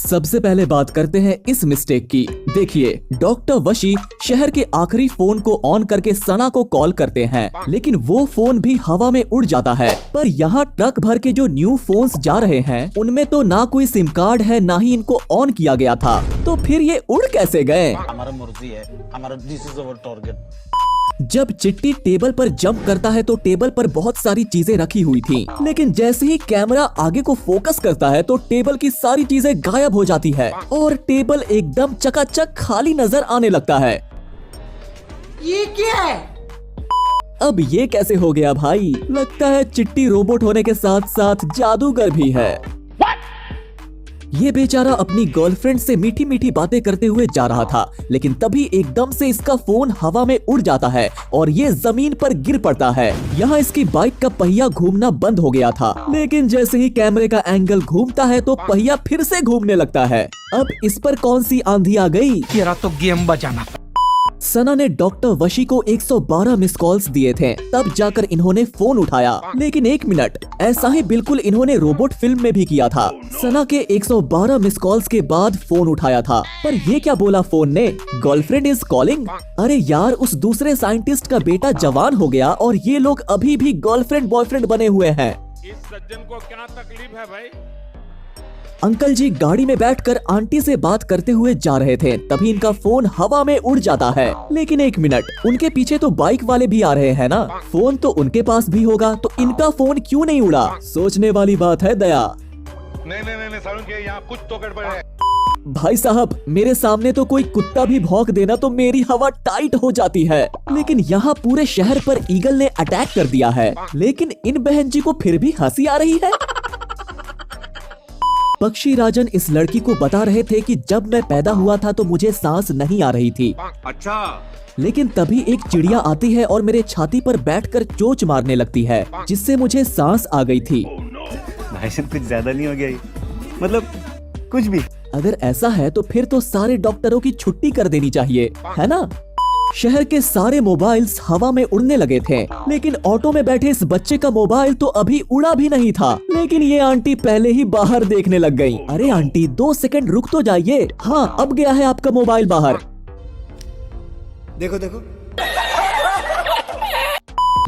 सबसे पहले बात करते हैं इस मिस्टेक की। देखिए, डॉक्टर वशी शहर के आखिरी फोन को ऑन करके सना को कॉल करते हैं, लेकिन वो फोन भी हवा में उड़ जाता है। पर यहाँ ट्रक भर के जो न्यू फोन्स जा रहे हैं उनमें तो ना कोई सिम कार्ड है, ना ही इनको ऑन किया गया था, तो फिर ये उड़ कैसे गए? हमारा मर्जी है, हमारा दिस इज अवर टारगेट। जब चिट्टी टेबल पर जंप करता है तो टेबल पर बहुत सारी चीजें रखी हुई थी, लेकिन जैसे ही कैमरा आगे को फोकस करता है तो टेबल की सारी चीजें गायब हो जाती है और टेबल एकदम चकाचक खाली नजर आने लगता है। ये क्या है? अब ये कैसे हो गया भाई? लगता है चिट्टी रोबोट होने के साथ साथ जादूगर भी है। ये बेचारा अपनी गर्लफ्रेंड से मीठी मीठी बातें करते हुए जा रहा था, लेकिन तभी एकदम से इसका फोन हवा में उड़ जाता है और ये जमीन पर गिर पड़ता है। यहाँ इसकी बाइक का पहिया घूमना बंद हो गया था, लेकिन जैसे ही कैमरे का एंगल घूमता है तो पहिया फिर से घूमने लगता है। अब इस पर कौन सी आंधी आ गई? तेरा तो गेम बजाना। सना ने डॉक्टर वशी को 112 मिस कॉल्स दिए थे, तब जाकर इन्होंने फोन उठाया। लेकिन एक मिनट, ऐसा ही बिल्कुल इन्होंने रोबोट फिल्म में भी किया था। सना के 112 मिस कॉल्स के बाद फोन उठाया था, पर ये क्या बोला फोन ने? Girlfriend is calling. अरे यार, उस दूसरे साइंटिस्ट का बेटा जवान हो गया और ये लोग अभी भी गर्लफ्रेंड बॉयफ्रेंड बने हुए हैं। इस सज्जन को क्या तकलीफ है भाई? अंकल जी गाड़ी में बैठकर आंटी से बात करते हुए जा रहे थे, तभी इनका फोन हवा में उड़ जाता है। लेकिन एक मिनट, उनके पीछे तो बाइक वाले भी आ रहे हैं ना, फोन तो उनके पास भी होगा, तो इनका फोन क्यों नहीं उड़ा? सोचने वाली बात है दया। नहीं सारुण के यहाँ कुछ तो गड़बड़ है। भाई साहब, मेरे सामने तो कोई कुत्ता भी भौंक देना तो मेरी हवा टाइट हो जाती है, लेकिन यहाँ पूरे शहर पर ईगल ने अटैक कर दिया है, लेकिन इन बहन जी को फिर भी हंसी आ रही है। पक्षी राजन इस लड़की को बता रहे थे कि जब मैं पैदा हुआ था तो मुझे सांस नहीं आ रही थी। अच्छा। लेकिन तभी एक चिड़िया आती है और मेरे छाती पर बैठकर चोंच मारने लगती है, जिससे मुझे सांस आ गई थी। भाई साहब, कुछ ज्यादा नहीं हो गया ये? मतलब कुछ भी? अगर ऐसा है तो फिर तो सारे डॉक्टरों की छुट्टी कर देनी चाहिए, है ना? शहर के सारे मोबाइल्स हवा में उड़ने लगे थे, लेकिन ऑटो में बैठे इस बच्चे का मोबाइल तो अभी उड़ा भी नहीं था। लेकिन ये आंटी पहले ही बाहर देखने लग गई। अरे आंटी, 2 सेकंड रुक तो जाइए। हाँ, अब गया है आपका मोबाइल बाहर। देखो देखो।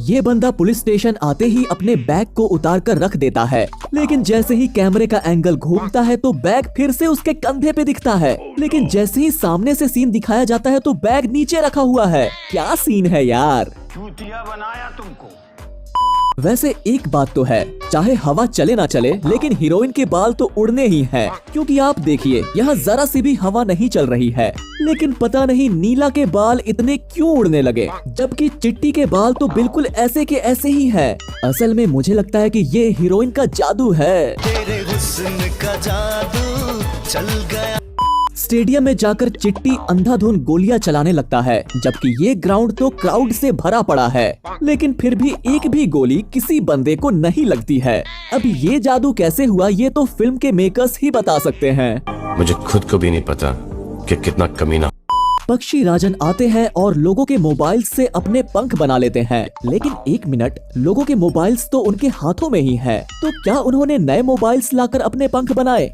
ये बंदा पुलिस स्टेशन आते ही अपने बैग को उतार कर रख देता है, लेकिन जैसे ही कैमरे का एंगल घूमता है तो बैग फिर से उसके कंधे पे दिखता है। लेकिन जैसे ही सामने से सीन दिखाया जाता है तो बैग नीचे रखा हुआ है। क्या सीन है यार? चूतिया बनाया तुमको। वैसे एक बात तो है, चाहे हवा चले ना चले, लेकिन हीरोइन के बाल तो उड़ने ही हैं, क्योंकि आप देखिए यहाँ जरा सी भी हवा नहीं चल रही है, लेकिन पता नहीं नीला के बाल इतने क्यों उड़ने लगे, जबकि चिट्टी के बाल तो बिल्कुल ऐसे के ऐसे ही है। असल में मुझे लगता है कि ये हीरोइन का जादू है। तेरे हुस्न का जादू चल गया। स्टेडियम में जाकर चिट्टी अंधाधुन गोलियां चलाने लगता है, जबकि ये ग्राउंड तो क्राउड से भरा पड़ा है, लेकिन फिर भी एक भी गोली किसी बंदे को नहीं लगती है। अब ये जादू कैसे हुआ ये तो फिल्म के मेकर्स ही बता सकते हैं। मुझे खुद को भी नहीं पता कि कितना कमीना। पक्षी राजन आते हैं और लोगों के मोबाइल से अपने पंख बना लेते हैं, लेकिन एक मिनट, लोगों के मोबाइल्स तो उनके हाथों में ही है, तो क्या उन्होंने नए मोबाइल्स लाकर अपने पंख बनाए?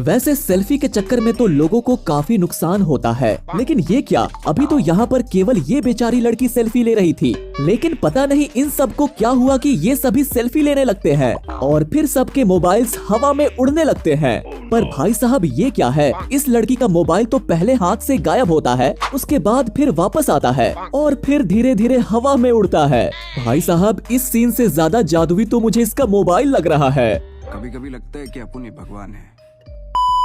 वैसे सेल्फी के चक्कर में तो लोगों को काफी नुकसान होता है, लेकिन ये क्या, अभी तो यहाँ पर केवल ये बेचारी लड़की सेल्फी ले रही थी, लेकिन पता नहीं इन सब को क्या हुआ कि ये सभी सेल्फी लेने लगते हैं और फिर सबके मोबाइल्स हवा में उड़ने लगते हैं। पर भाई साहब, ये क्या है? इस लड़की का मोबाइल तो पहले हाथ से गायब होता है, उसके बाद फिर वापस आता है और फिर धीरे धीरे हवा में उड़ता है। भाई साहब, इस सीन से ज्यादा जादुई तो मुझे इसका मोबाइल लग रहा है। कभी कभी लगता है कि अपन ही भगवान है।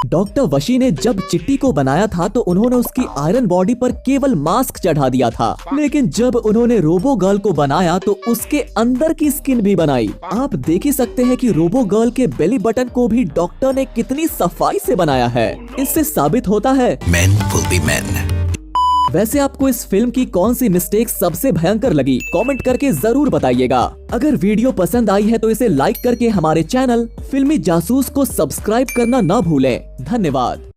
डॉक्टर वशी ने जब चिट्टी को बनाया था तो उन्होंने उसकी आयरन बॉडी पर केवल मास्क चढ़ा दिया था, लेकिन जब उन्होंने रोबो गर्ल को बनाया तो उसके अंदर की स्किन भी बनाई। आप देख ही सकते हैं कि रोबो गर्ल के बेली बटन को भी डॉक्टर ने कितनी सफाई से बनाया है। इससे साबित होता है Men will be men। वैसे आपको इस फिल्म की कौन सी मिस्टेक सबसे भयंकर लगी? कमेंट करके जरूर बताइएगा। अगर वीडियो पसंद आई है तो इसे लाइक करके हमारे चैनल फिल्मी जासूस को सब्सक्राइब करना ना भूलें। धन्यवाद।